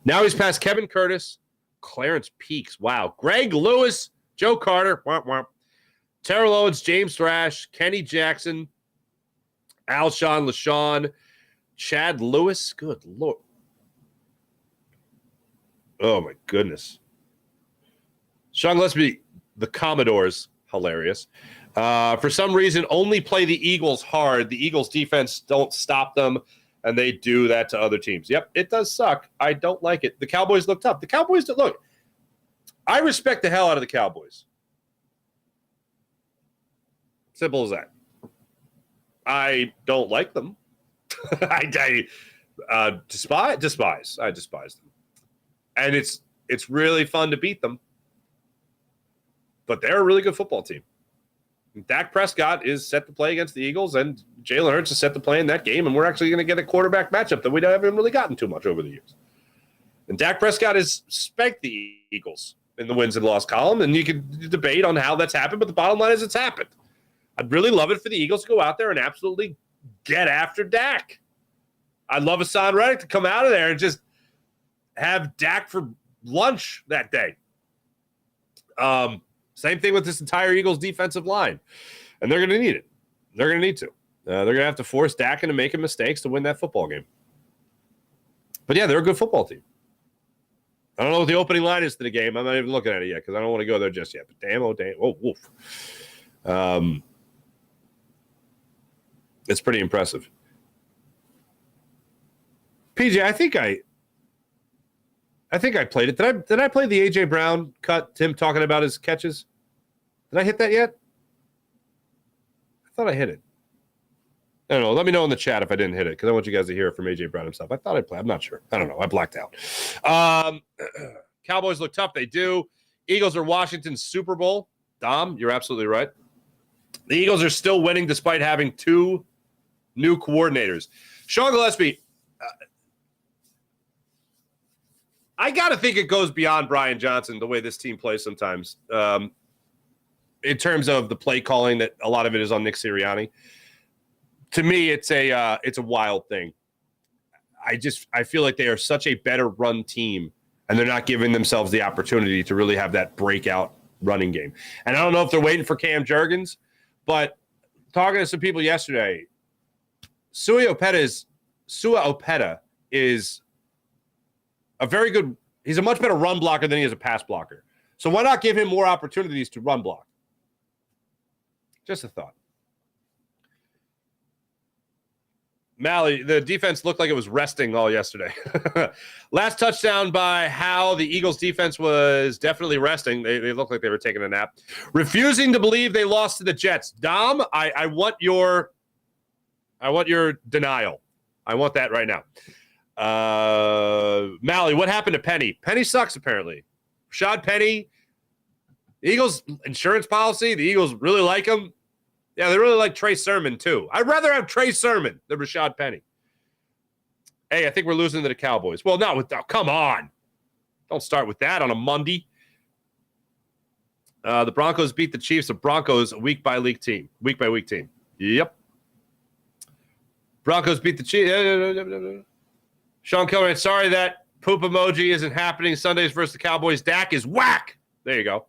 A: Now he's past Kevin Curtis, Clarence Peaks, wow, Greg Lewis, Joe Carter, Terrell Owens, James Thrash, Kenny Jackson, Alshon LaShawn, Chad Lewis. Good Lord. Oh, my goodness. Sean Gillespie, the Commodores, hilarious, for some reason only play the Eagles hard. The Eagles defense don't stop them, and they do that to other teams. Yep, it does suck. I don't like it. The Cowboys look tough. The Cowboys, look, I respect the hell out of the Cowboys. Simple as that. I don't like them. I despise. I despise them. And it's really fun to beat them. But they're a really good football team. Dak Prescott is set to play against the Eagles, and Jalen Hurts is set to play in that game, and we're actually going to get a quarterback matchup that we haven't really gotten too much over the years. And Dak Prescott has spanked the Eagles in the wins and loss column, and you can debate on how that's happened, but the bottom line is it's happened. I'd really love it for the Eagles to go out there and absolutely get after Dak. I'd love Hassan Reddick to come out of there and just have Dak for lunch that day. Same thing with this entire Eagles defensive line. And they're going to need it. They're going to need to. They're going to have to force Dak into making mistakes to win that football game. But, yeah, they're a good football team. I don't know what the opening line is to the game. I'm not even looking at it yet because I don't want to go there just yet. But damn. Oh, woof. It's pretty impressive. PJ, I think I played it. Did I play the A.J. Brown cut, Tim talking about his catches? Did I hit that yet? I thought I hit it. I don't know. Let me know in the chat if I didn't hit it because I want you guys to hear it from A.J. Brown himself. I thought I played. I'm not sure. I don't know. I blacked out. Cowboys look tough. They do. Eagles are Washington's Super Bowl. Dom, you're absolutely right. The Eagles are still winning despite having two new coordinators. Sean Gillespie, I got to think it goes beyond Brian Johnson, the way this team plays sometimes, in terms of the play calling that a lot of it is on Nick Sirianni. To me, it's a wild thing. I feel like they are such a better run team, and they're not giving themselves the opportunity to really have that breakout running game. And I don't know if they're waiting for Cam Jurgens, but talking to some people yesterday, Sua Opeta is a very good – he's a much better run blocker than he is a pass blocker. So why not give him more opportunities to run block? Just a thought. Mally, the defense looked like it was resting all yesterday. Last touchdown by Howe. The Eagles defense was definitely resting. They looked like they were taking a nap. Refusing to believe they lost to the Jets. Dom, I want your denial. I want that right now. Mally, what happened to Penny? Penny sucks, apparently. Rashad Penny, the Eagles' insurance policy, the Eagles really like him. Yeah, they really like Trey Sermon, too. I'd rather have Trey Sermon than Rashad Penny. Hey, I think we're losing to the Cowboys. Well, come on. Don't start with that on a Monday. The Broncos beat the Chiefs. The Broncos, a week-by-week team. Week-by-week team. Yep. Broncos beat the Chiefs. Sean Kilrain, sorry that poop emoji isn't happening. Sundays versus the Cowboys. Dak is whack. There you go.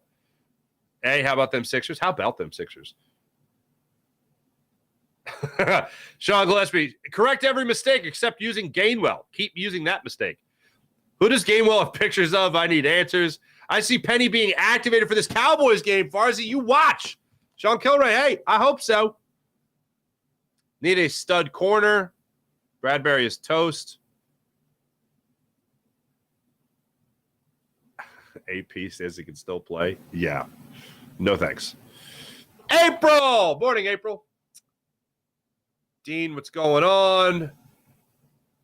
A: Hey, how about them Sixers? How about them Sixers? Sean Gillespie, correct every mistake except using Gainwell. Keep using that mistake. Who does Gainwell have pictures of? I need answers. I see Penny being activated for this Cowboys game. Farzy, you watch. Sean Kilray, hey, I hope so. Need a stud corner. Bradbury is toast. AP says he can still play. Yeah. No thanks. April! Morning, April. Dean, what's going on?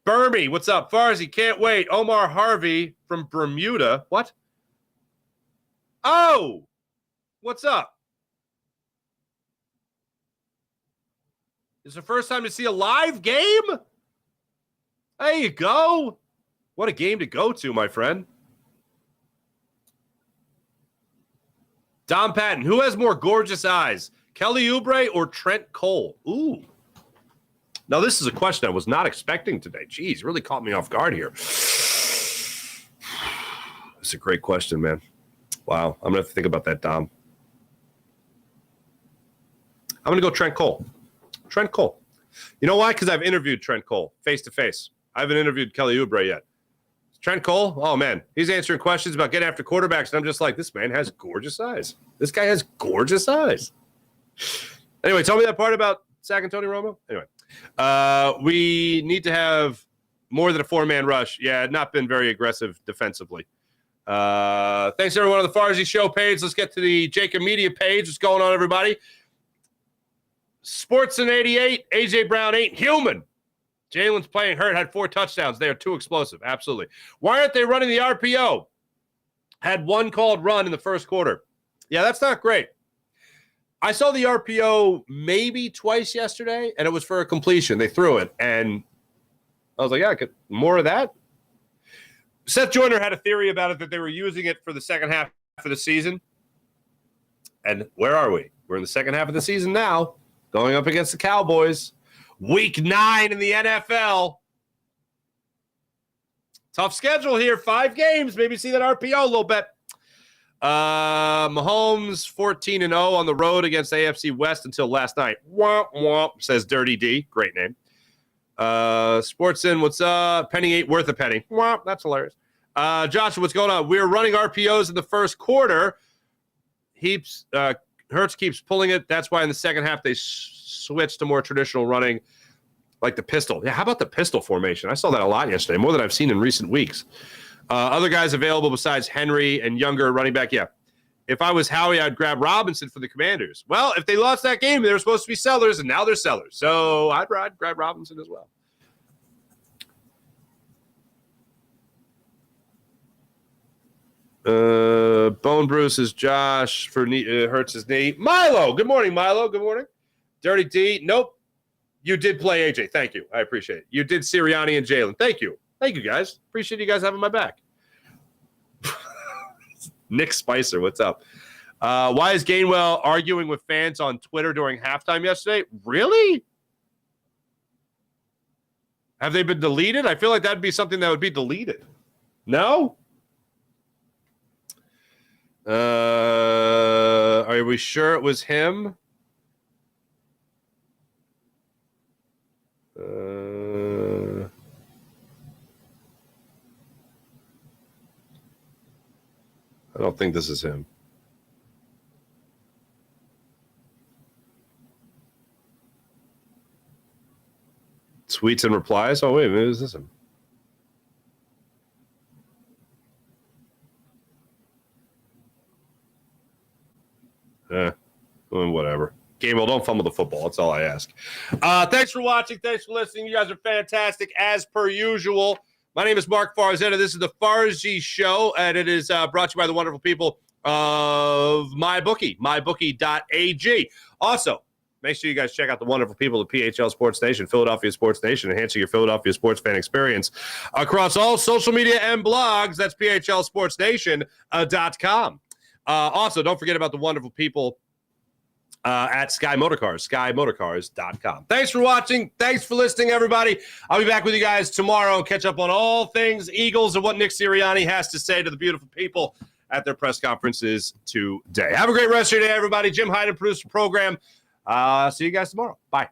A: Burmy, what's up? Farzy, can't wait. Omar Harvey from Bermuda. What? Oh! What's up? It's the first time to see a live game? There you go. What a game to go to, my friend. Dom Patton, who has more gorgeous eyes? Kelly Oubre or Trent Cole? Ooh. Now, this is a question I was not expecting today. Jeez, really caught me off guard here. It's a great question, man. Wow. I'm going to have to think about that, Dom. I'm going to go Trent Cole. Trent Cole. You know why? Because I've interviewed Trent Cole face-to-face. I haven't interviewed Kelly Oubre yet. Trent Cole, oh, man, he's answering questions about getting after quarterbacks, and I'm just like, this man has gorgeous eyes. This guy has gorgeous eyes. Anyway, tell me that part about Sack and Tony Romo. Anyway, we need to have more than a four-man rush. Yeah, not been very aggressive defensively. Thanks, everyone, on the Farzy Show page. Let's get to the Jacob Media page. What's going on, everybody? Sports in 88, A.J. Brown ain't human. Jalen's playing hurt, had 4 touchdowns. They are too explosive. Absolutely. Why aren't they running the RPO? Had 1 called run in the first quarter. Yeah, that's not great. I saw the RPO maybe twice yesterday, and it was for a completion. They threw it, and I was like, yeah, more of that. Seth Joyner had a theory about it that they were using it for the second half of the season. And where are we? We're in the second half of the season now, going up against the Cowboys. Week 9 in the NFL. Tough schedule here. 5 games. Maybe see that RPO a little bit. Mahomes 14-0 on the road against AFC West until last night. Womp, womp, says Dirty D. Great name. Sportsin, what's up? Penny ain't worth a penny. Womp, that's hilarious. Joshua, what's going on? We're running RPOs in the first quarter. Hurts keeps pulling it. That's why in the second half they switched to more traditional running, like the pistol. Yeah, how about the pistol formation? I saw that a lot yesterday, more than I've seen in recent weeks. Other guys available besides Henry and younger running back, yeah. If I was Howie, I'd grab Robinson for the Commanders. Well, if they lost that game, they were supposed to be sellers, and now they're sellers. So I'd grab Robinson as well. Bone Bruce is Josh for hurts his knee. Milo, good morning, Milo. Good morning. Dirty D, nope. You did play AJ. Thank you. I appreciate it. You did Sirianni and Jalen. Thank you. Thank you, guys. Appreciate you guys having my back. Nick Spicer, what's up? Why is Gainwell arguing with fans on Twitter during halftime yesterday? Really? Have they been deleted? I feel like that'd be something that would be deleted. No? Are we sure it was him? I don't think this is him. Tweets and replies? Oh, wait, maybe is this him? Whatever. Gainwell, don't fumble the football. That's all I ask. Thanks for watching. Thanks for listening. You guys are fantastic, as per usual. My name is Mark Farzetta. This is the Farzy Show, and it is brought to you by the wonderful people of MyBookie, mybookie.ag. Also, make sure you guys check out the wonderful people of PHL Sports Nation, Philadelphia Sports Nation, enhancing your Philadelphia sports fan experience across all social media and blogs. That's PHLSportsNation.com. Also, don't forget about the wonderful people at Sky Motorcars, skymotorcars.com. Thanks for watching. Thanks for listening, everybody. I'll be back with you guys tomorrow and catch up on all things Eagles and what Nick Sirianni has to say to the beautiful people at their press conferences today. Have a great rest of your day, everybody. Jim Hyden produced the program. See you guys tomorrow. Bye.